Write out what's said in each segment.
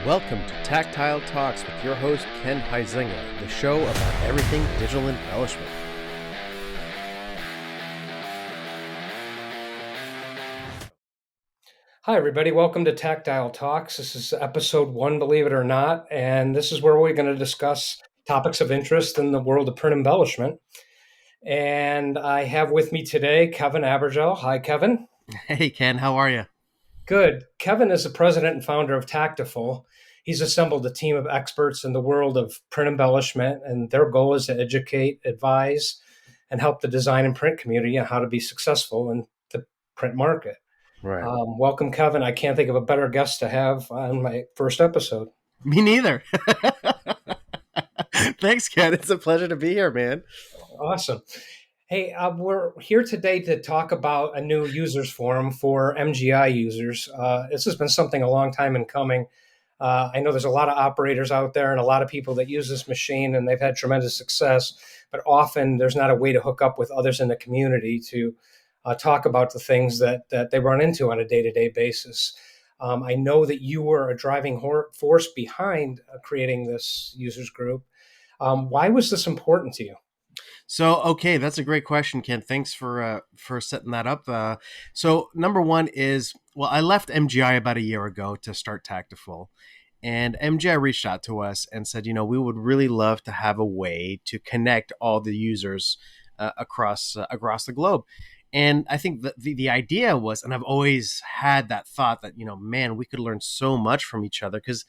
Welcome to Taktile Talks with your host, Ken Huizenga, the show about everything digital embellishment. Hi, everybody. Welcome to Tactile Talks. This is episode 1, believe it or not, and this is where we're going to discuss topics of interest in the world of print embellishment. And I have with me today Kevin Abergel. Hi, Kevin. Hey, Ken, how are you? Good. Kevin is the president and founder of Taktiful. He's assembled a team of experts in the world of print embellishment, and their goal is to educate, advise, and help the design and print community on how to be successful in the print market. Right. Welcome, Kevin. I can't think of a better guest to have on my first episode. Me neither. Thanks, Ken. It's a pleasure to be here, man. Awesome. Hey, we're here today to talk about a new users forum for MGI users. This has been something a long time in coming. I know there's a lot of operators out there and a lot of people that use this machine, and they've had tremendous success, but often there's not a way to hook up with others in the community to talk about the things that they run into on a day-to-day basis. I know that you were a driving force behind creating this users group. Why was this important to you? Okay, that's a great question, Ken. Thanks for setting that up. So number one is, well, I left MGI about a year ago to start Taktiful, and MGI reached out to us and said, we would really love to have a way to connect all the users across the globe. And I think the idea was, and I've always had that thought that, man, we could learn so much from each other because,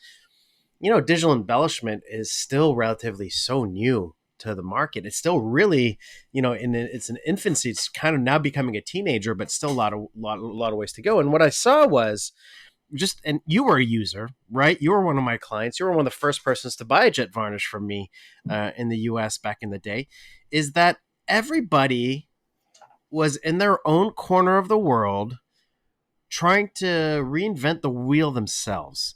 digital embellishment is still relatively so new to the market. It's still really, it's an infancy. It's kind of now becoming a teenager, but still a lot of ways to go. And what I saw was and you were a user, right? You were one of my clients. You were one of the first persons to buy a jet varnish from me in the US back in the day, is that everybody was in their own corner of the world trying to reinvent the wheel themselves.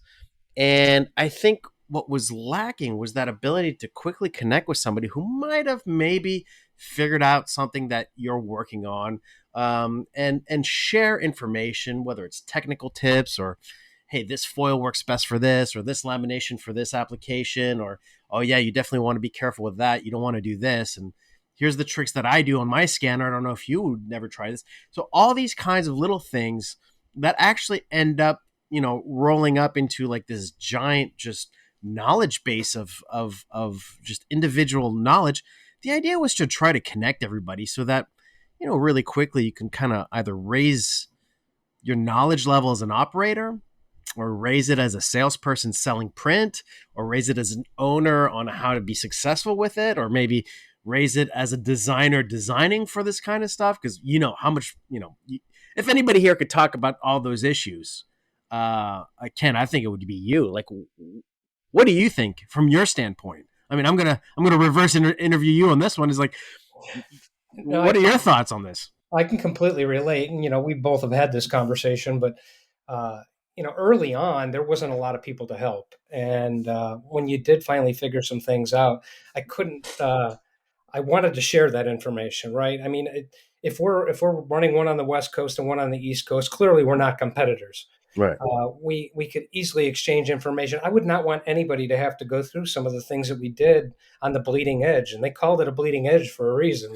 And I think what was lacking was that ability to quickly connect with somebody who might have maybe figured out something that you're working on, and share information, whether it's technical tips or, hey, this foil works best for this, or this lamination for this application, or, oh yeah, you definitely want to be careful with that. You don't want to do this. And here's the tricks that I do on my scanner. I don't know if you would never try this. So all these kinds of little things that actually end up, rolling up into like this giant just knowledge base of just individual knowledge. The idea was to try to connect everybody so that, really quickly you can kind of either raise your knowledge level as an operator, or raise it as a salesperson selling print, or raise it as an owner on how to be successful with it, or maybe raise it as a designer designing for this kind of stuff. Because how much, if anybody here could talk about all those issues, Ken, I think it would be you. Like, what do you think from your standpoint? I mean, I'm gonna reverse interview you on this one. Is like, No, what are your thoughts on this? I can completely relate. And, we both have had this conversation, but, early on, there wasn't a lot of people to help. And when you did finally figure some things out, I couldn't, I wanted to share that information, right? I mean, if we're running one on the West Coast and one on the East Coast, clearly we're not competitors. Right. We could easily exchange information. I would not want anybody to have to go through some of the things that we did on the bleeding edge, and they called it a bleeding edge for a reason.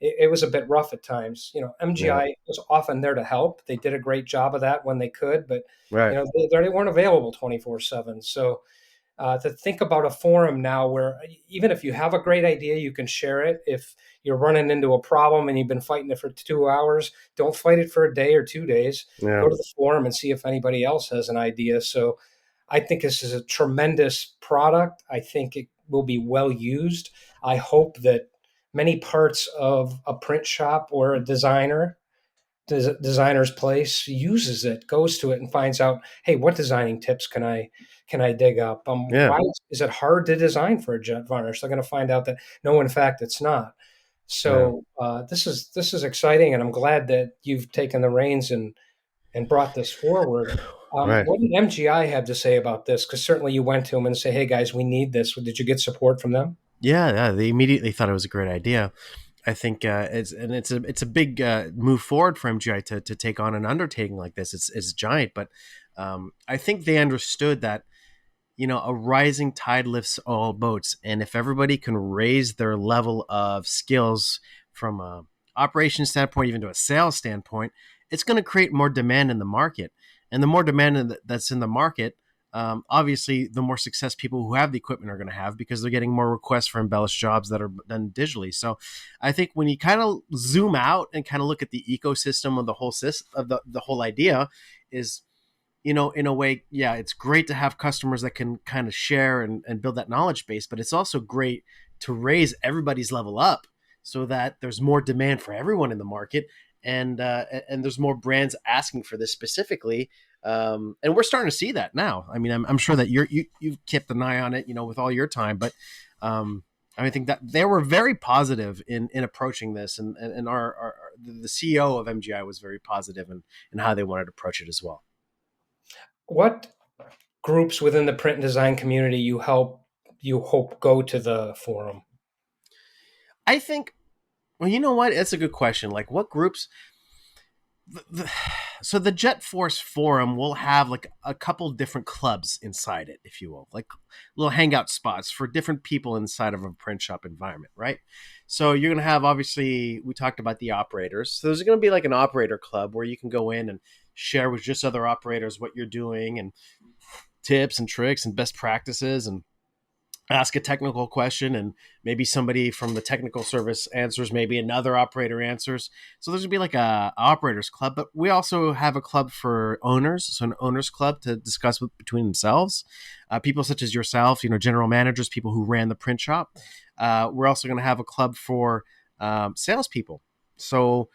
It was a bit rough at times. Yeah. MGI was often there to help. They did a great job of that when they could, but Right. they weren't available 24/7. So to think about a forum now where even if you have a great idea, you can share it. If you're running into a problem and you've been fighting it for 2 hours, don't fight it for a day or 2 days. Yeah. Go to the forum and see if anybody else has an idea. So I think this is a tremendous product. I think it will be well used. I hope that many parts of a print shop or a designer's place uses it, goes to it and finds out, hey, what designing tips can I dig up? Yeah. Why is it hard to design for a jet varnish? They're going to find out that no, in fact, it's not. Yeah. So this is exciting, and I'm glad that you've taken the reins and brought this forward. Right. What did MGI have to say about this? Because certainly you went to them and say, hey guys, we need this. Did you get support from them? Yeah. They immediately thought it was a great idea. I think it's a big move forward for MGI to take on an undertaking like this. It's giant, but I think they understood that a rising tide lifts all boats. And if everybody can raise their level of skills from a operation standpoint, even to a sales standpoint, it's going to create more demand in the market. And the more demand that's in the market, obviously, the more success people who have the equipment are going to have because they're getting more requests for embellished jobs that are done digitally. So, I think when you kind of zoom out and kind of look at the ecosystem of the whole system, of the whole idea, is in a way, yeah, it's great to have customers that can kind of share and build that knowledge base, but it's also great to raise everybody's level up so that there's more demand for everyone in the market, and there's more brands asking for this specifically. And we're starting to see that now. I mean, I'm sure that you've kept an eye on it, with all your time, but I think that they were very positive in approaching this, and the CEO of MGI was very positive in how they wanted to approach it as well. What groups within the print and design community you hope go to the forum? I think, well, you know what? It's a good question. Like, what groups? The, the, so the JETforce forum will have like a couple different clubs inside it, if you will, like little hangout spots for different people inside of a print shop environment, right? So you're gonna have, obviously, we talked about the operators. So there's gonna be like an operator club where you can go in and share with just other operators what you're doing and tips and tricks and best practices, and ask a technical question, and maybe somebody from the technical service answers, maybe another operator answers. So there's gonna be like a operators club, but we also have a club for owners, so an owners club to discuss between themselves, people such as yourself, general managers, people who ran the print shop. We're also going to have a club for salespeople. So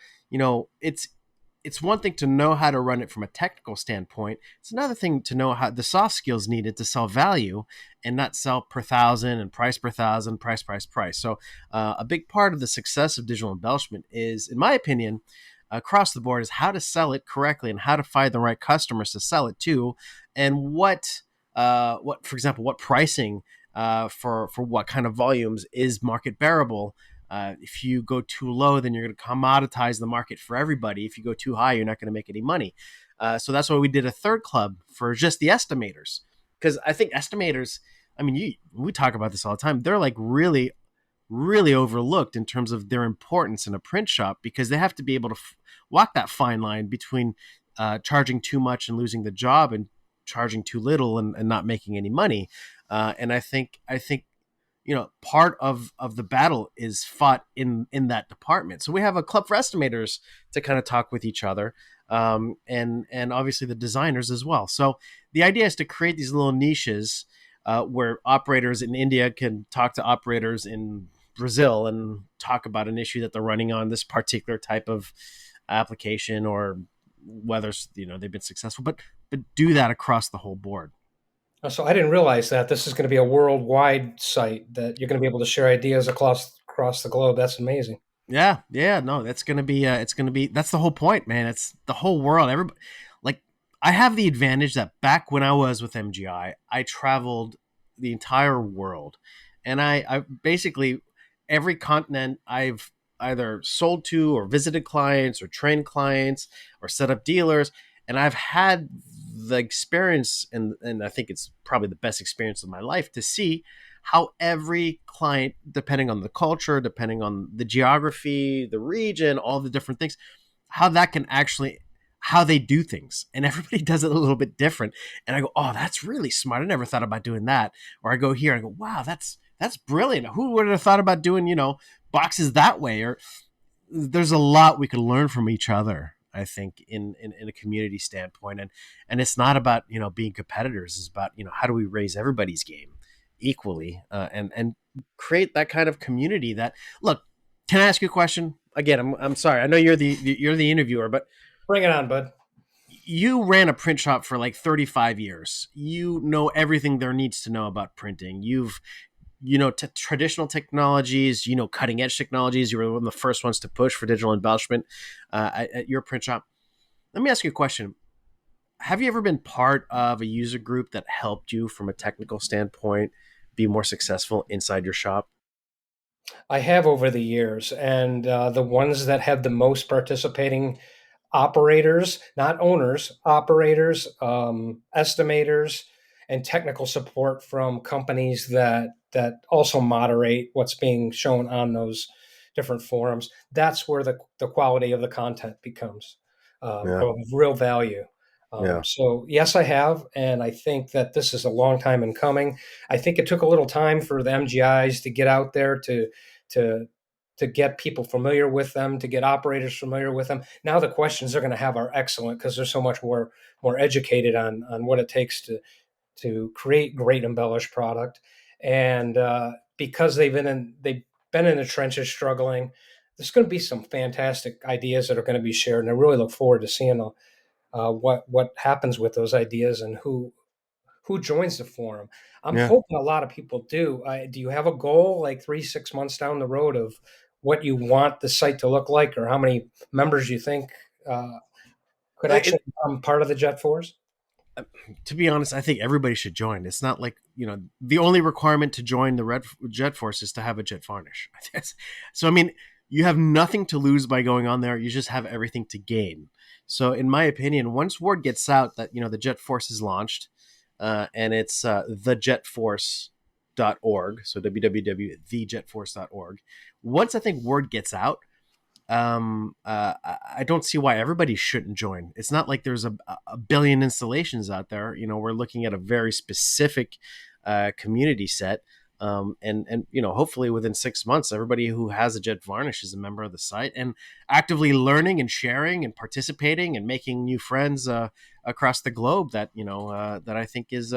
it's one thing to know how to run it from a technical standpoint. It's another thing to know how the soft skills needed to sell value and not sell per thousand and price per thousand, price. So a big part of the success of digital embellishment is, in my opinion, across the board, is how to sell it correctly and how to find the right customers to sell it to, and for example, what pricing for what kind of volumes is market bearable. If you go too low, then you're going to commoditize the market for everybody. If you go too high, you're not going to make any money. So that's why we did a third club for just the estimators, because I think estimators, I mean, we talk about this all the time. They're like really, really overlooked in terms of their importance in a print shop, because they have to be able to walk that fine line between charging too much and losing the job, and charging too little and not making any money. And I think part of the battle is fought in that department. So we have a club for estimators to kind of talk with each other, and obviously the designers as well. So the idea is to create these little niches where operators in India can talk to operators in Brazil and talk about an issue that they're running on this particular type of application, or whether they've been successful, but do that across the whole board. So I didn't realize that this is going to be a worldwide site that you're going to be able to share ideas across the globe. That's amazing. Yeah, no, that's gonna be that's the whole point, man. It's the whole world. Everybody, like, I have the advantage that back when I was with MGI, I traveled the entire world, and I basically, every continent I've either sold to or visited clients or trained clients or set up dealers, and I've had the experience, and I think it's probably the best experience of my life, to see how every client, depending on the culture, depending on the geography, the region, all the different things, how that can actually, how they do things. And everybody does it a little bit different. And I go, oh, that's really smart. I never thought about doing that. Or I go here and I go, wow, that's brilliant. Who would have thought about doing, boxes that way? Or there's a lot we could learn from each other, I think, in a community standpoint. And it's not about, being competitors. It's about, how do we raise everybody's game equally, and create that kind of community. That, look, can I ask you a question? Again, I'm sorry. I know you're the interviewer, but Bring it on, bud. you ran a print shop for like 35 years. You know everything there needs to know about printing. You've traditional technologies, cutting edge technologies. You were one of the first ones to push for digital embellishment at your print shop. Let me ask you a question. Have you ever been part of a user group that helped you from a technical standpoint be more successful inside your shop? I have over the years, and the ones that have the most participating operators, not owners, operators, estimators, and technical support from companies that also moderate what's being shown on those different forums. That's where the quality of the content becomes Yeah. of real value. Yeah. So yes, I have, and I think that this is a long time in coming. I think it took a little time for the MGIs to get out there to to get people familiar with them, to get operators familiar with them. Now the questions they're going to have are excellent because they're so much more educated on what it takes to create great embellished product, and because they've been in the trenches struggling. There's going to be some fantastic ideas that are going to be shared, and I really look forward to seeing what happens with those ideas and who joins the forum. I'm Yeah. hoping a lot of people do. Do you have a goal, like 3 6 months down the road, of what you want the site to look like, or how many members you think could It, actually become part of the JETforce? to be honest, I think everybody should join. It's not like, the only requirement to join the Red Jet Force is to have a jet varnish. So, I mean, you have nothing to lose by going on there. You just have everything to gain. So, in my opinion, once word gets out that, the Jet Force is launched, and it's thejetforce.org, so www.thejetforce.org. Once I think word gets out, I don't see why everybody shouldn't join. It's not like there's a billion installations out there. We're looking at a very specific community set. And hopefully within 6 months, everybody who has a jet varnish is a member of the site and actively learning and sharing and participating and making new friends across the globe. That I think is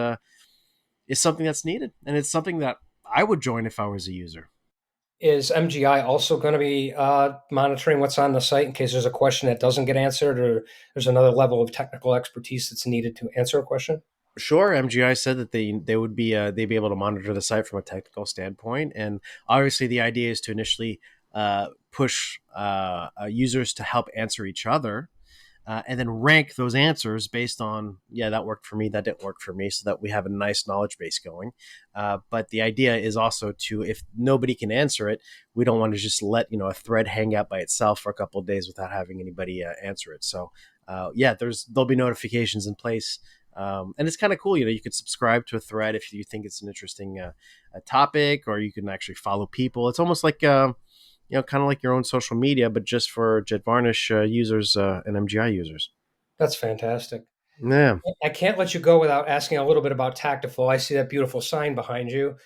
something that's needed, and it's something that I would join if I was a user. Is MGI also going to be monitoring what's on the site in case there's a question that doesn't get answered, or there's another level of technical expertise that's needed to answer a question? Sure, MGI said that they would be they'd be able to monitor the site from a technical standpoint, and obviously the idea is to initially push users to help answer each other, and then rank those answers based on, yeah, that worked for me, that didn't work for me, so that we have a nice knowledge base going. But the idea is also to, if nobody can answer it, we don't want to just let a thread hang out by itself for a couple of days without having anybody answer it. So yeah, there'll be notifications in place. And it's kind of cool. You could subscribe to a thread if you think it's an interesting topic, or you can actually follow people. It's almost like kind of like your own social media, but just for Jet Varnish users and MGI users. That's fantastic. Yeah. I can't let you go without asking a little bit about Tactiful. I see that beautiful sign behind you.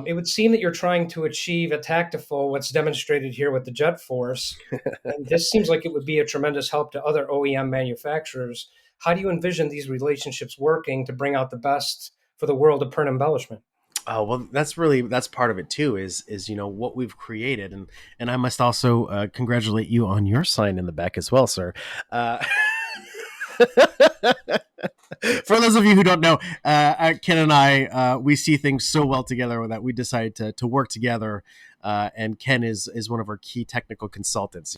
It would seem that you're trying to achieve at Tactiful what's demonstrated here with the Jet Force, and this seems like it would be a tremendous help to other OEM manufacturers. How do you envision these relationships working to bring out the best for the world of print embellishment? Oh well, that's part of it too. Is what we've created, and I must also congratulate you on your sign in the back as well, sir. For those of you who don't know, Ken and I, we see things so well together that we decided to work together. And Ken is one of our key technical consultants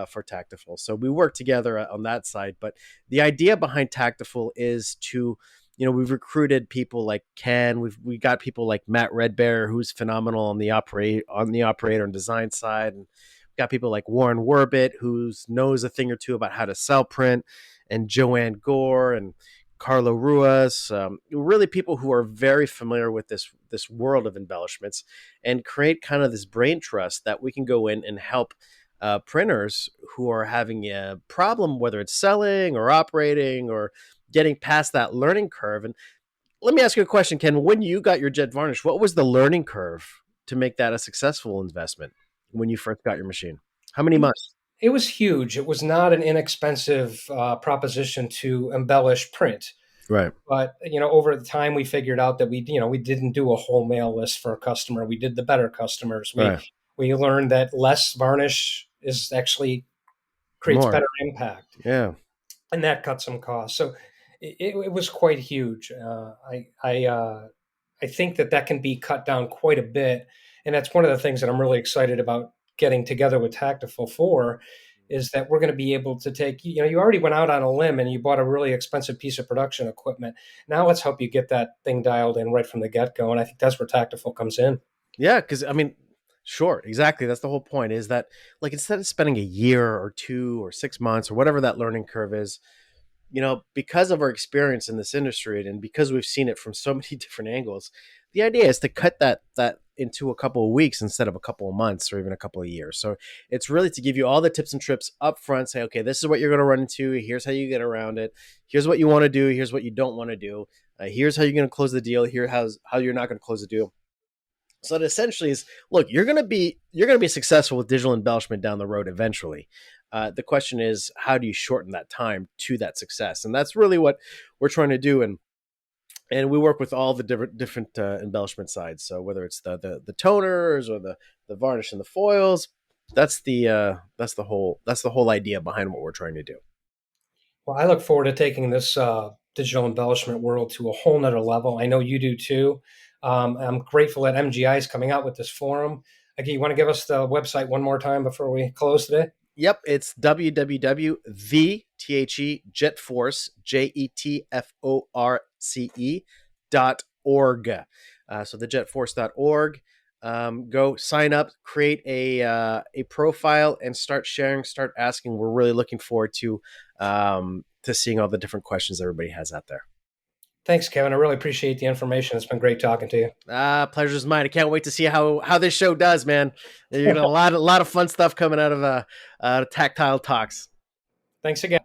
for Taktiful. So we work together on that side. But the idea behind Taktiful is to, we've recruited people like Ken. We got people like Matt Redbear, who's phenomenal on the operator and design side, and we've got people like Warren Werbit, who knows a thing or two about how to cell print, and Joanne Gore and Carlo Ruas, really people who are very familiar with this world of embellishments, and create kind of this brain trust that we can go in and help printers who are having a problem, whether it's selling or operating or getting past that learning curve. And let me ask you a question, Ken. When you got your jet varnish, what was the learning curve to make that a successful investment when you first got your machine? How many It months? was, it was huge. It was not an inexpensive proposition to embellish print. Right, But over the time, we figured out that we didn't do a whole mail list for a customer. We did the better customers. We right, we learned that less varnish is actually creates more, better impact, yeah. and that cut some costs. So it was quite huge. I think that can be cut down quite a bit, and that's one of the things that I'm really excited about getting together with Tactiful for, is that we're going to be able to take, you already went out on a limb and you bought a really expensive piece of production equipment. Now let's help you get that thing dialed in right from the get go, and I think that's where Tactiful comes in. Yeah, because I mean, sure, exactly. That's the whole point. Is that, like, instead of spending a year or 2 or 6 months or whatever that learning curve is, because of our experience in this industry and because we've seen it from so many different angles, the idea is to cut that into a couple of weeks instead of a couple of months or even a couple of years. So it's really to give you all the tips and trips up front. Say, okay, this is what you're going to run into. Here's how you get around it. Here's what you want to do. Here's what you don't want to do. Here's how you're going to close the deal. Here how you're not going to close the deal. So that essentially is, look, you're gonna be successful with digital embellishment down the road eventually. The question is, how do you shorten that time to that success? And that's really what we're trying to do. And we work with all the different embellishment sides. So whether it's the toners or the varnish and the foils, that's the whole idea behind what we're trying to do. Well, I look forward to taking this digital embellishment world to a whole nother level. I know you do too. I'm grateful that MGI is coming out with this forum. Again, you want to give us the website one more time before we close today? Yep, it's www.jetforce jetforce.org. So the jetforce.org. Go sign up, create a profile, and start sharing, start asking. We're really looking forward to seeing all the different questions everybody has out there. Thanks, Kevin. I really appreciate the information. It's been great talking to you. Pleasure's mine. I can't wait to see how this show does, man. You're gonna a lot of fun stuff coming out of Tactile Talks. Thanks again.